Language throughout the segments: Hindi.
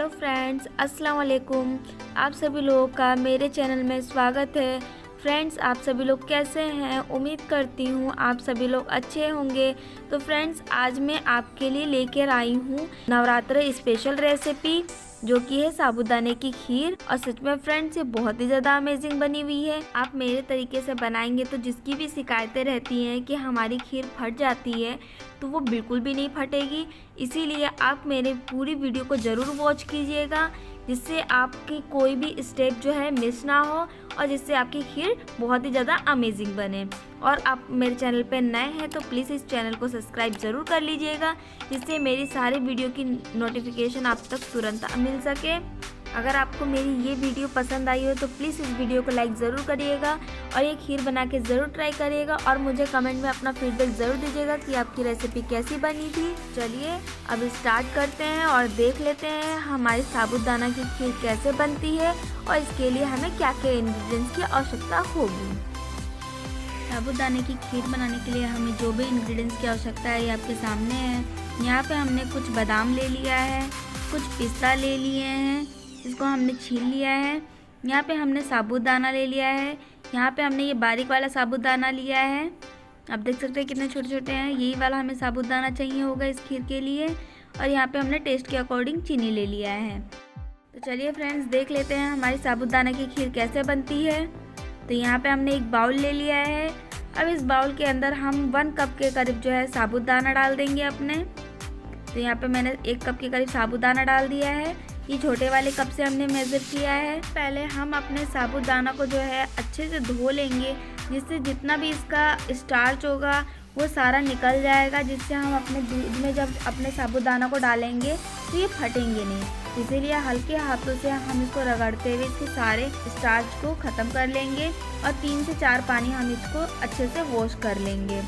हेलो फ्रेंड्स, अस्सलाम वालेकुम। आप सभी लोगों का मेरे चैनल में स्वागत है। फ्रेंड्स, आप सभी लोग कैसे हैं? उम्मीद करती हूँ आप सभी लोग अच्छे होंगे। तो फ्रेंड्स, आज मैं आपके लिए लेकर आई हूँ नवरात्र स्पेशल रेसिपी, जो कि है साबूदाने की खीर। और सच में फ्रेंड्स, ये बहुत ही ज़्यादा अमेजिंग बनी हुई है। आप मेरे तरीके से बनाएंगे तो जिसकी भी शिकायतें रहती हैं कि हमारी खीर फट जाती है, तो वो बिल्कुल भी नहीं फटेगी। इसीलिए आप मेरे पूरी वीडियो को ज़रूर वॉच कीजिएगा, जिससे आपकी कोई भी स्टेप जो है मिस ना हो और जिससे आपकी खीर बहुत ही ज़्यादा अमेजिंग बने। और आप मेरे चैनल पर नए हैं तो प्लीज़ इस चैनल को सब्सक्राइब ज़रूर कर लीजिएगा, जिससे मेरी सारी वीडियो की नोटिफिकेशन आप तक तुरंत मिल सके। अगर आपको मेरी ये वीडियो पसंद आई हो तो प्लीज़ इस वीडियो को लाइक ज़रूर करिएगा और ये खीर बना के ज़रूर ट्राई करिएगा और मुझे कमेंट में अपना फीडबैक ज़रूर दीजिएगा कि आपकी रेसिपी कैसी बनी थी। चलिए अब स्टार्ट करते हैं और देख लेते हैं हमारी साबूदाना की खीर कैसे बनती है और इसके लिए हमें क्या क्या इंग्रेडिएंट्स की आवश्यकता होगी। साबूदाने की खीर बनाने के लिए हमें जो भी इंग्रेडिएंट्स की आवश्यकता है ये आपके सामने है। यहाँ पे हमने कुछ बादाम ले लिया है, कुछ पिस्ता ले लिए हैं, इसको हमने छील लिया है। यहाँ पे हमने साबूदाना ले लिया है। यहाँ पे हमने ये बारीक वाला साबूदाना लिया है। आप देख सकते हैं कितने छोटे छोटे हैं। यही वाला हमें साबूदाना चाहिए होगा इस खीर के लिए। और यहाँ पे हमने टेस्ट के अकॉर्डिंग चीनी ले लिया है। तो चलिए फ्रेंड्स, देख लेते हैं हमारी साबूदाना की खीर कैसे बनती है। तो यहाँ पे हमने एक बाउल ले लिया है। अब इस बाउल के अंदर हम 1 कप के करीब जो है साबूदाना डाल देंगे अपने। तो यहाँ पे मैंने 1 कप के करीब साबूदाना डाल दिया है। ये छोटे वाले कप से हमने मेज़र किया है। पहले हम अपने साबूदाना को जो है अच्छे से धो लेंगे, जिससे जितना भी इसका स्टार्च होगा वो सारा निकल जाएगा, जिससे हम अपने दूध में जब अपने साबूदाना को डालेंगे तो ये फटेंगे नहीं। इसीलिए हल्के हाथों से हम इसको रगड़ते हुए इसके सारे स्टार्च को ख़त्म कर लेंगे और 3 से 4 पानी हम इसको अच्छे से वॉश कर लेंगे।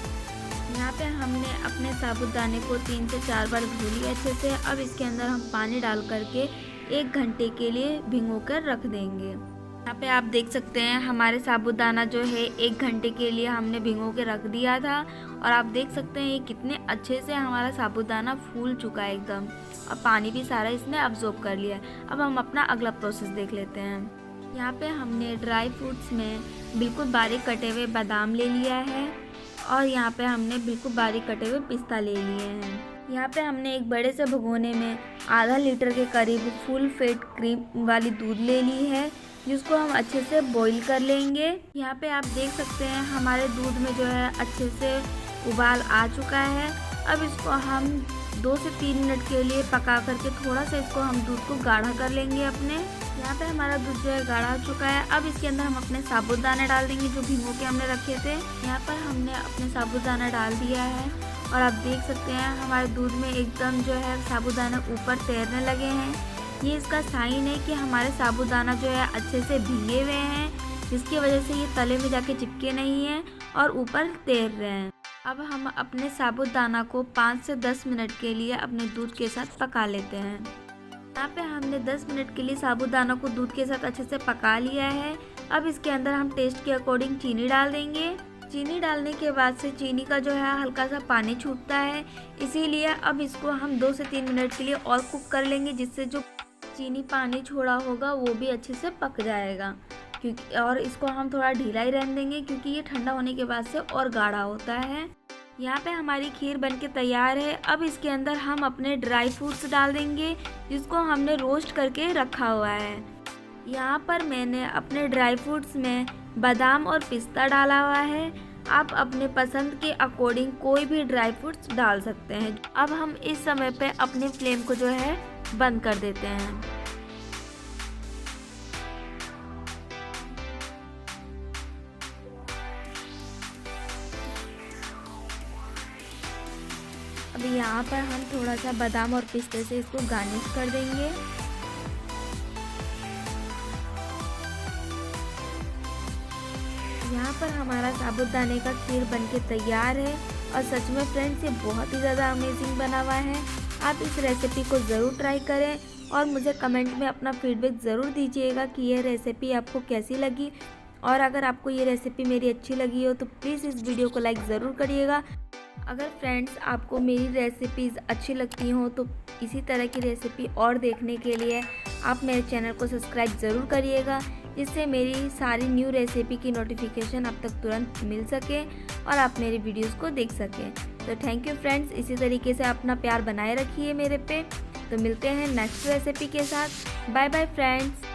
यहाँ पे हमने अपने साबूदाने को 3 से 4 बार धो लिया अच्छे से। अब इसके अंदर हम पानी डाल करके 1 घंटे के लिए भिगो कर रख देंगे। यहाँ पे आप देख सकते हैं हमारे साबूदाना जो है 1 घंटे के लिए हमने भिगो के रख दिया था। और आप देख सकते हैं ये कितने अच्छे से हमारा साबूदाना फूल चुका है एकदम, और पानी भी सारा इसने अब्जॉर्ब कर लिया है। अब हम अपना अगला प्रोसेस देख लेते हैं। यहाँ पे हमने ड्राई फ्रूट्स में बिल्कुल बारीक कटे हुए बादाम ले लिया है और यहाँ पे हमने बिल्कुल बारीक कटे हुए पिस्ता ले लिए हैं। यहाँ पे हमने एक बड़े से भगोने में आधा लीटर के करीब फुल फैट क्रीम वाली दूध ले ली है, जिसको हम अच्छे से बॉईल कर लेंगे। यहाँ पे आप देख सकते हैं हमारे दूध में जो है अच्छे से उबाल आ चुका है। अब इसको हम 2 से 3 मिनट के लिए पका करके थोड़ा सा इसको हम दूध को गाढ़ा कर लेंगे अपने। यहाँ पे हमारा दूध जो है गाढ़ा हो चुका है। अब इसके अंदर हम अपने साबूदाना डाल देंगे जो भिगो के हमने रखे थे। यहाँ पर हमने अपने साबूदाना डाल दिया है और आप देख सकते हैं हमारे दूध में एकदम जो है साबूदाना ऊपर तैरने लगे हैं। ये इसका साइन है कि हमारे साबूदाना जो है अच्छे से भीगे हुए हैं, जिसकी वजह से ये तले में जाके चिपके नहीं हैं और ऊपर तैर रहे हैं। अब हम अपने साबूदाना को 5 से 10 मिनट के लिए अपने दूध के साथ पका लेते हैं। यहाँ पे हमने 10 मिनट के लिए साबूदाना को दूध के साथ अच्छे से पका लिया है। अब इसके अंदर हम टेस्ट के अकॉर्डिंग चीनी डाल देंगे। चीनी डालने के बाद से चीनी का जो है हल्का सा पानी छूटता है, इसीलिए अब इसको हम 2 से 3 मिनट के लिए और कुक कर लेंगे, जिससे जो चीनी पानी छोड़ा होगा वो भी अच्छे से पक जाएगा। क्योंकि और इसको हम थोड़ा ढीला ही रहने देंगे, क्योंकि ये ठंडा होने के बाद से और गाढ़ा होता है। यहाँ पे हमारी खीर बनके तैयार है। अब इसके अंदर हम अपने ड्राई फ्रूट्स डाल देंगे, जिसको हमने रोस्ट करके रखा हुआ है। यहाँ पर मैंने अपने ड्राई फ्रूट्स में बादाम और पिस्ता डाला हुआ है। आप अपने पसंद के अकॉर्डिंग कोई भी ड्राई फ्रूट्स डाल सकते हैं। अब हम इस समय पे अपने फ्लेम को जो है बंद कर देते हैं। अब यहाँ पर हम थोड़ा सा बादाम और पिस्ते से इसको गार्निश कर देंगे। यहाँ पर हमारा साबूदाने का खीर बनके तैयार है और सच में फ्रेंड्स ये बहुत ही ज़्यादा अमेजिंग बना हुआ है। आप इस रेसिपी को ज़रूर ट्राई करें और मुझे कमेंट में अपना फीडबैक ज़रूर दीजिएगा कि यह रेसिपी आपको कैसी लगी। और अगर आपको ये रेसिपी मेरी अच्छी लगी हो तो प्लीज़ इस वीडियो को लाइक ज़रूर करिएगा। अगर फ्रेंड्स आपको मेरी रेसिपीज़ अच्छी लगती हों तो इसी तरह की रेसिपी और देखने के लिए आप मेरे चैनल को सब्सक्राइब ज़रूर करिएगा, जिससे मेरी सारी न्यू रेसिपी की नोटिफिकेशन आप तक तुरंत मिल सके और आप मेरी वीडियोस को देख सकें। तो थैंक यू फ्रेंड्स, इसी तरीके से अपना प्यार बनाए रखिए मेरे पे। तो मिलते हैं नेक्स्ट रेसिपी के साथ। Bye bye friends.